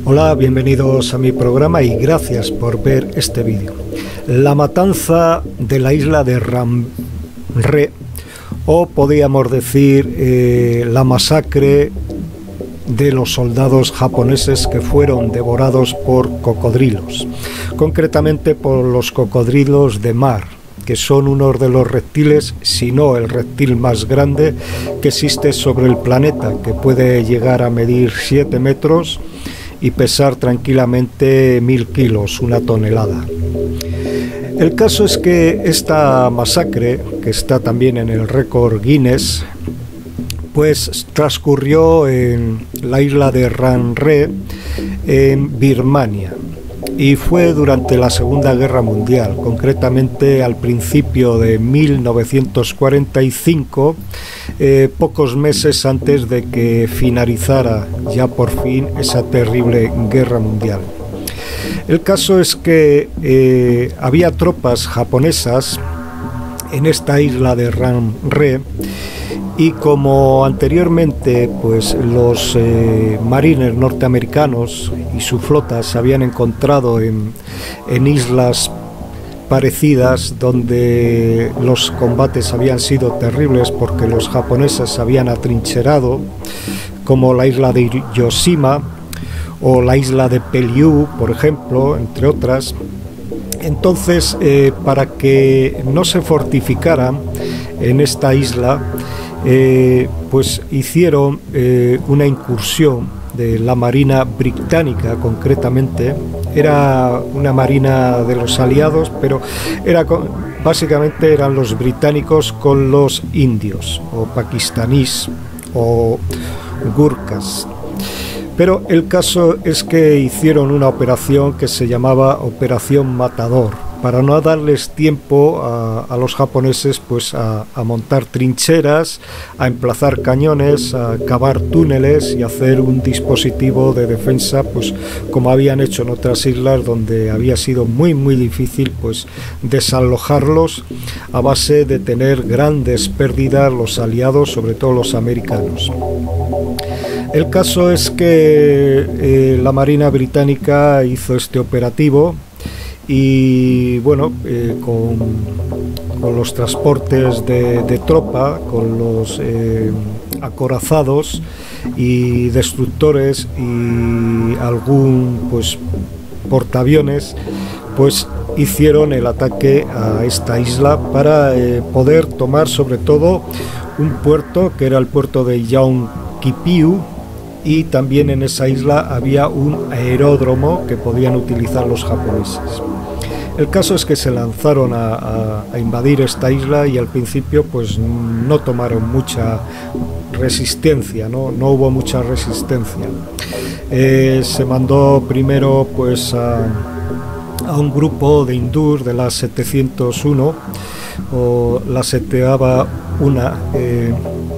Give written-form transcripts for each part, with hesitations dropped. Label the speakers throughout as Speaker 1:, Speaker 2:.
Speaker 1: Hola, bienvenidos a mi programa y gracias por ver este vídeo. La matanza de la isla de Ram-Re, o podríamos decir la masacre de los soldados japoneses que fueron devorados por cocodrilos, concretamente por los cocodrilos de mar, que son uno de los reptiles, si no el reptil más grande que existe sobre el planeta, que puede llegar a medir 7 metros y pesar tranquilamente 1000 kilos, una tonelada. El caso es que esta masacre, que está también en el récord Guinness, pues transcurrió en la isla de Ram-Re, en Birmania, y fue durante la Segunda Guerra Mundial, concretamente al principio de 1945, pocos meses antes de que finalizara ya por fin esa terrible guerra mundial. El caso es que había tropas japonesas en esta isla de Ram-Re, y como anteriormente pues los marines norteamericanos y su flota se habían encontrado en islas parecidas donde los combates habían sido terribles porque los japoneses se habían atrincherado, como la isla de Hiroshima o la isla de Peleliu, por ejemplo, entre otras. Entonces, para que no se fortificaran en esta isla, pues hicieron una incursión de la Marina británica, concretamente. Era una marina de los aliados, pero básicamente eran los británicos con los indios, o pakistaníes, o gurkhas. Pero el caso es que hicieron una operación que se llamaba Operación Matador, para no darles tiempo a los japoneses pues a montar trincheras, a emplazar cañones, a cavar túneles y hacer un dispositivo de defensa, pues como habían hecho en otras islas donde había sido muy difícil pues desalojarlos a base de tener grandes pérdidas los aliados, sobre todo los americanos. El caso es que la Marina británica hizo este operativo y bueno, con los transportes de tropa, con los acorazados y destructores y algún pues portaaviones, pues hicieron el ataque a esta isla para poder tomar sobre todo un puerto que era el puerto de Yonkipiu, y también en esa isla había un aeródromo que podían utilizar los japoneses. El caso es que se lanzaron a invadir esta isla y al principio pues no tomaron mucha resistencia, no hubo mucha resistencia. Se mandó primero pues a un grupo de Indur de la 701, o la 7ª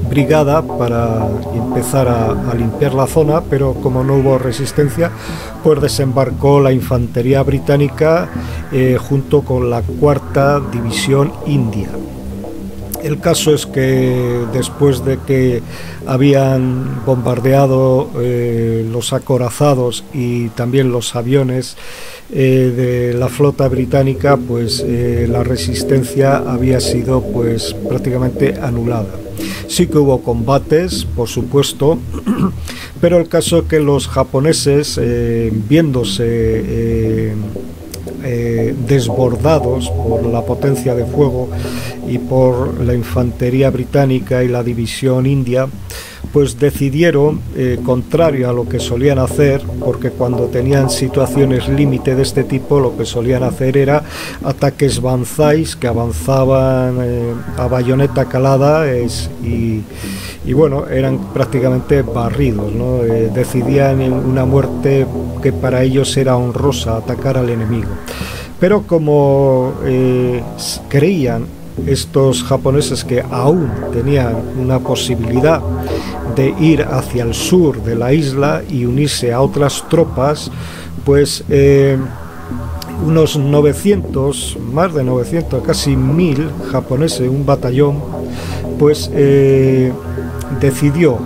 Speaker 1: brigada, para empezar a limpiar la zona, pero como no hubo resistencia, pues desembarcó la infantería británica junto con la 4ª división india. El caso es que después de que habían bombardeado los acorazados y también los aviones de la flota británica, pues la resistencia había sido pues prácticamente anulada. Sí que hubo combates, por supuesto, pero el caso es que los japoneses, viéndose desbordados por la potencia de fuego y por la infantería británica y la división india, pues decidieron, contrario a lo que solían hacer, porque cuando tenían situaciones límite de este tipo, lo que solían hacer era ataques banzais, que avanzaban a bayoneta calada y bueno, eran prácticamente barridos, ¿no? Decidían en una muerte que para ellos era honrosa, atacar al enemigo. Pero como creían estos japoneses que aún tenían una posibilidad de ir hacia el sur de la isla y unirse a otras tropas, pues unos 900, más de 900, casi 1000 japoneses, un batallón, pues decidió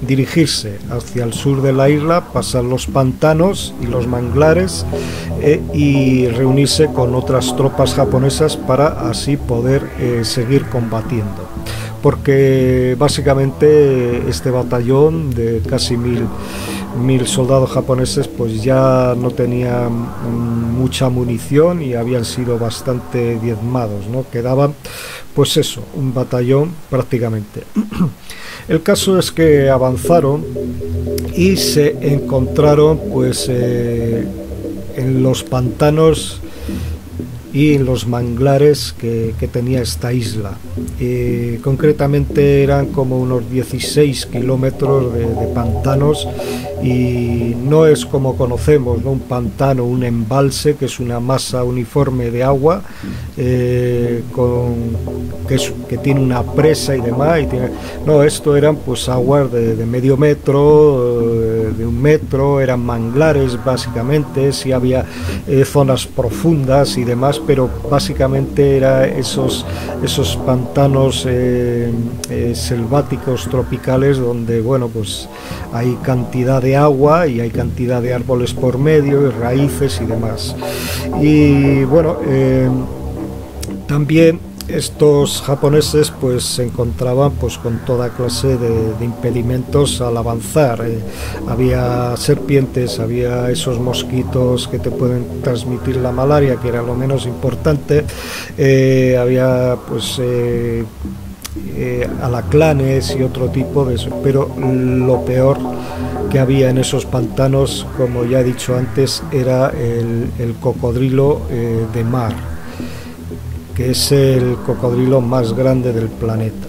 Speaker 1: dirigirse hacia el sur de la isla, pasar los pantanos y los manglares y reunirse con otras tropas japonesas para así poder seguir combatiendo, porque básicamente este batallón de casi mil soldados japoneses pues ya no tenían mucha munición y habían sido bastante diezmados, ¿no? Quedaban pues eso, un batallón prácticamente. El caso es que avanzaron y se encontraron pues en los pantanos y en los manglares que tenía esta isla. Concretamente eran como unos 16 kilómetros de pantanos, y no es como conocemos, ¿no? Un pantano, un embalse, que es una masa uniforme de agua que tiene una presa y demás. No, esto eran pues aguas de medio metro, de 1 metro, eran manglares básicamente. Sí había zonas profundas y demás, pero básicamente era esos pantanos selváticos tropicales donde, bueno, pues hay cantidad de agua y hay cantidad de árboles por medio y raíces y demás. Y bueno, también estos japoneses pues se encontraban pues con toda clase de impedimentos al avanzar. Había serpientes, había esos mosquitos que te pueden transmitir la malaria, que era lo menos importante. Había pues alacranes y otro tipo de eso, pero lo peor que había en esos pantanos, como ya he dicho antes, era el cocodrilo de mar, que es el cocodrilo más grande del planeta.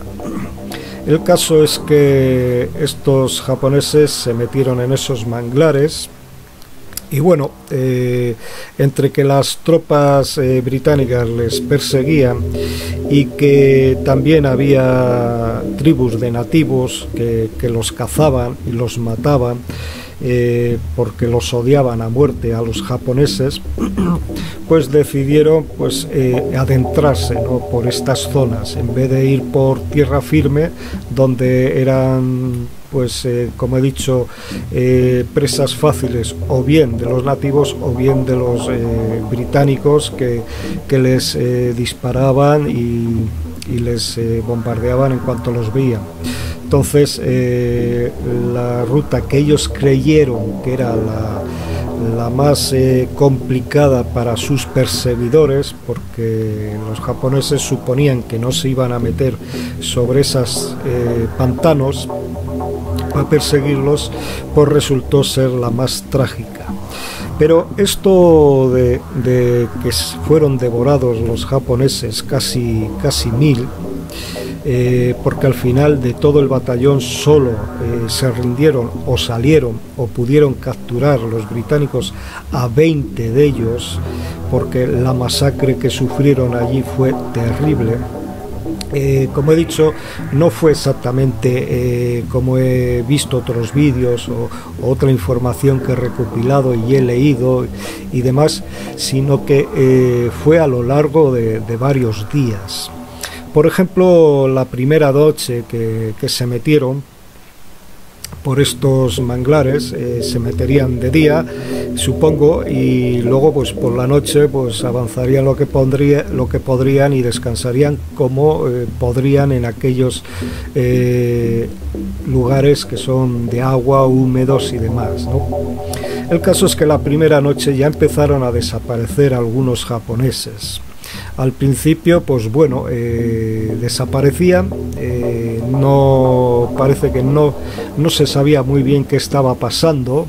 Speaker 1: El caso es que estos japoneses se metieron en esos manglares y bueno, entre que las tropas británicas les perseguían y que también había tribus de nativos que los cazaban y los mataban, porque los odiaban a muerte a los japoneses, pues decidieron pues adentrarse, ¿no?, por estas zonas, en vez de ir por tierra firme, donde eran pues como he dicho, presas fáciles o bien de los nativos o bien de los británicos que les disparaban y les bombardeaban en cuanto los veían. Entonces la ruta que ellos creyeron que era la más complicada para sus perseguidores, porque los japoneses suponían que no se iban a meter sobre esos pantanos a perseguirlos, pues resultó ser la más trágica. Pero esto de que fueron devorados los japoneses casi 1000, porque al final de todo el batallón solo se rindieron o salieron o pudieron capturar los británicos a 20 de ellos, porque la masacre que sufrieron allí fue terrible. Como he dicho, no fue exactamente como he visto otros vídeos o otra información que he recopilado y he leído y demás, sino que fue a lo largo de varios días. Por ejemplo, la primera noche que se metieron por estos manglares, se meterían de día, supongo, y luego pues por la noche pues avanzarían lo que podrían y descansarían como podrían en aquellos lugares que son de agua, húmedos y demás, ¿no? El caso es que la primera noche ya empezaron a desaparecer algunos japoneses. Al principio, pues bueno, desaparecían, no parece que no se sabía muy bien qué estaba pasando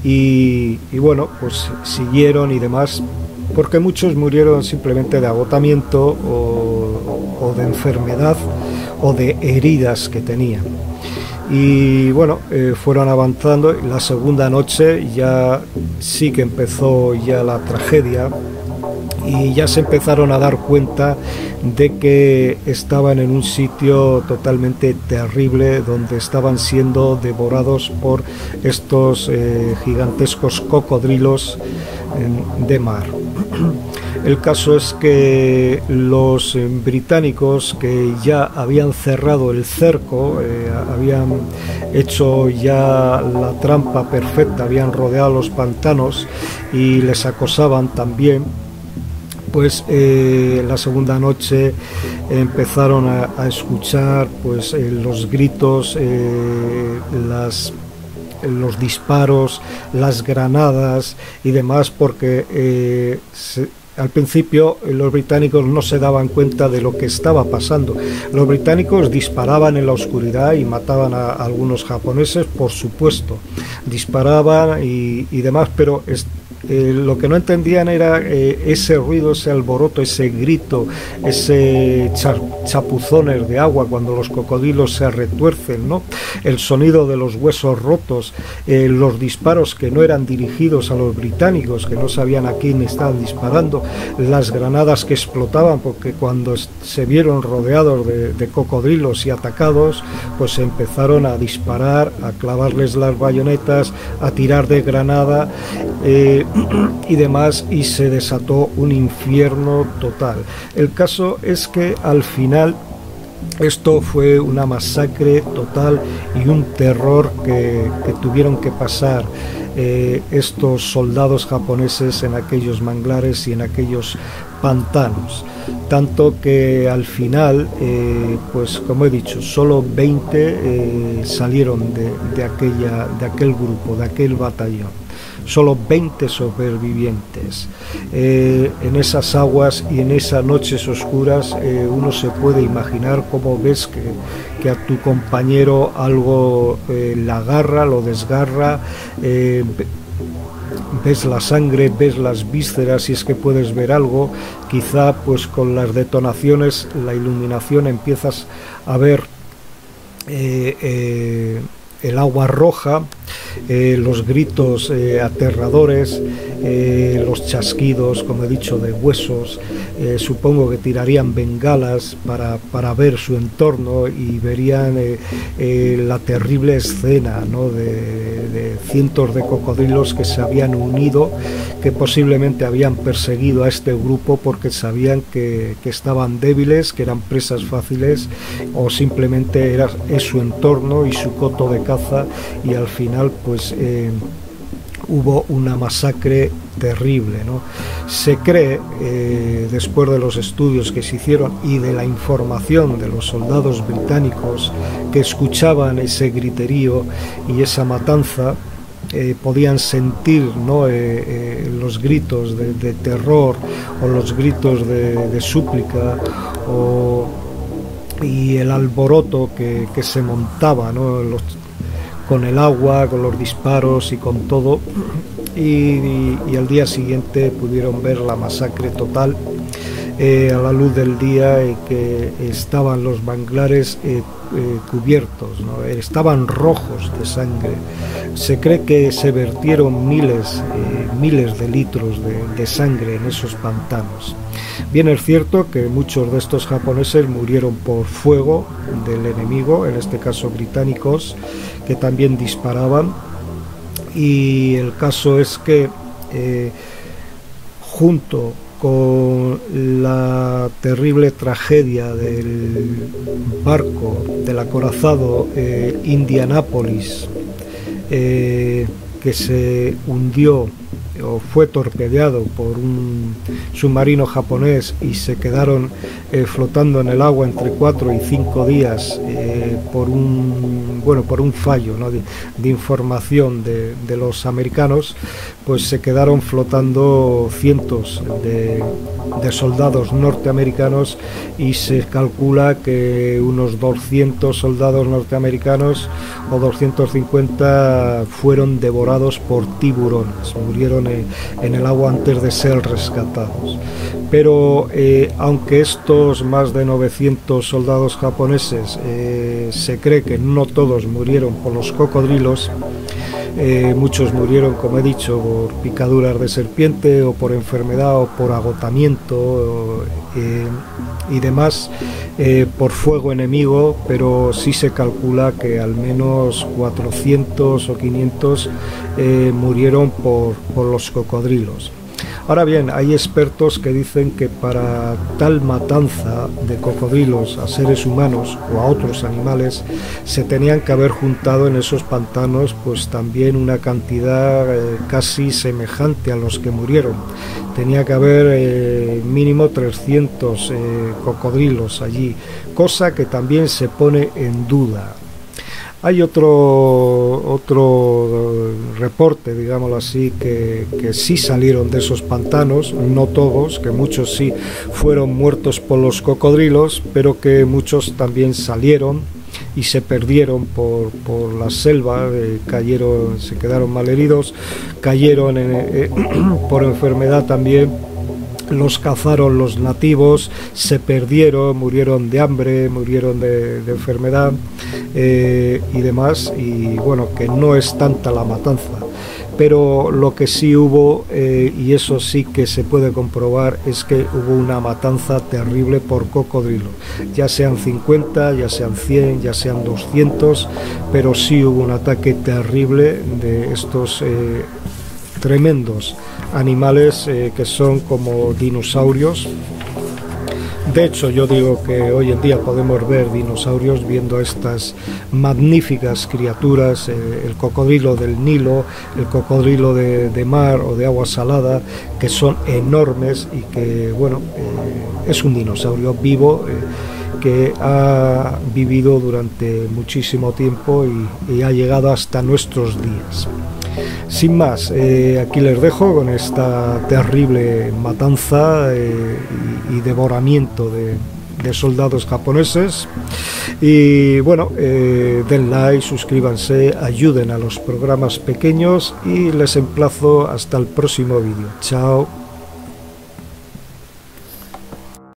Speaker 1: y bueno, pues siguieron y demás, porque muchos murieron simplemente de agotamiento o de enfermedad o de heridas que tenían. Y bueno, fueron avanzando. La segunda noche ya sí que empezó ya la tragedia, y ya se empezaron a dar cuenta de que estaban en un sitio totalmente terrible, donde estaban siendo devorados por estos gigantescos cocodrilos de mar. El caso es que los británicos, que ya habían cerrado el cerco, habían hecho ya la trampa perfecta, habían rodeado los pantanos y les acosaban también, pues la segunda noche empezaron a escuchar pues los gritos, los disparos, las granadas y demás, porque al principio los británicos no se daban cuenta de lo que estaba pasando. Los británicos disparaban en la oscuridad y mataban a algunos japoneses, por supuesto, disparaban y demás, pero lo que no entendían era ese ruido, ese alboroto, ese grito, ese chapuzones de agua cuando los cocodrilos se retuercen, ¿no? El sonido de los huesos rotos, los disparos que no eran dirigidos a los británicos, que no sabían a quién estaban disparando, las granadas que explotaban, porque cuando se vieron rodeados de cocodrilos y atacados, pues empezaron a disparar, a clavarles las bayonetas, a tirar de granada y demás, y se desató un infierno total. El caso es que al final esto fue una masacre total y un terror que tuvieron que pasar estos soldados japoneses en aquellos manglares y en aquellos pantanos, tanto que al final pues como he dicho, solo 20 salieron de aquel grupo, de aquel batallón. Solo 20 supervivientes. En esas aguas y en esas noches oscuras uno se puede imaginar cómo ves que a tu compañero algo le agarra, lo desgarra, ves la sangre, ves las vísceras, si es que puedes ver algo. Quizá pues con las detonaciones, la iluminación, empiezas a ver el agua roja, los gritos aterradores, los chasquidos, como he dicho, de huesos. Supongo que tirarían bengalas para ver su entorno y verían la terrible escena, ¿no? de cientos de cocodrilos que se habían unido, que posiblemente habían perseguido a este grupo porque sabían que estaban débiles, que eran presas fáciles, o simplemente es su entorno y su coto de caza, y al final pues hubo una masacre terrible, ¿no? Se cree, después de los estudios que se hicieron y de la información de los soldados británicos que escuchaban ese griterío y esa matanza, podían sentir, ¿no? Los gritos de terror o los gritos de súplica, y el alboroto que se montaba, ¿no? Con el agua, con los disparos y con todo, y al día siguiente pudieron ver la masacre total a la luz del día, que estaban los manglares cubiertos, ¿no? Estaban rojos de sangre. Se cree que se vertieron miles de litros de sangre en esos pantanos. Bien, es cierto que muchos de estos japoneses murieron por fuego del enemigo, en este caso británicos, que también disparaban, y el caso es que junto con la terrible tragedia del barco, del acorazado Indianapolis, que se hundió o fue torpedeado por un submarino japonés y se quedaron flotando en el agua entre 4 y 5 días por un fallo, ¿no? de información de los americanos, pues se quedaron flotando cientos de soldados norteamericanos, y se calcula que unos 200 soldados norteamericanos o 250 fueron devorados por tiburones, murieron en el agua antes de ser rescatados. Pero aunque estos más de 900 soldados japoneses se cree que no todos murieron por los cocodrilos, muchos murieron, como he dicho, por picaduras de serpiente o por enfermedad o por agotamiento y demás, por fuego enemigo, pero sí se calcula que al menos 400 o 500 murieron por los cocodrilos. Ahora bien, hay expertos que dicen que para tal matanza de cocodrilos a seres humanos o a otros animales se tenían que haber juntado en esos pantanos pues también una cantidad casi semejante a los que murieron. Tenía que haber mínimo 300 cocodrilos allí, cosa que también se pone en duda. Hay otro reporte, digámoslo así, que sí salieron de esos pantanos, no todos, que muchos sí fueron muertos por los cocodrilos, pero que muchos también salieron y se perdieron por la selva, cayeron, se quedaron malheridos, cayeron por enfermedad también. Los cazaron los nativos, se perdieron, murieron de hambre, murieron de enfermedad y demás, y bueno, que no es tanta la matanza, pero lo que sí hubo, y eso sí que se puede comprobar, es que hubo una matanza terrible por cocodrilo, ya sean 50, ya sean 100, ya sean 200, pero sí hubo un ataque terrible de estos tremendos animales que son como dinosaurios. De hecho, yo digo que hoy en día podemos ver dinosaurios viendo estas magníficas criaturas, el cocodrilo del Nilo, el cocodrilo de mar o de agua salada, que son enormes y que, bueno, es un dinosaurio vivo que ha vivido durante muchísimo tiempo y ha llegado hasta nuestros días. Sin más, aquí les dejo con esta terrible matanza y devoramiento de soldados japoneses. Y bueno, den like, suscríbanse, ayuden a los programas pequeños y les emplazo hasta el próximo vídeo. Chao.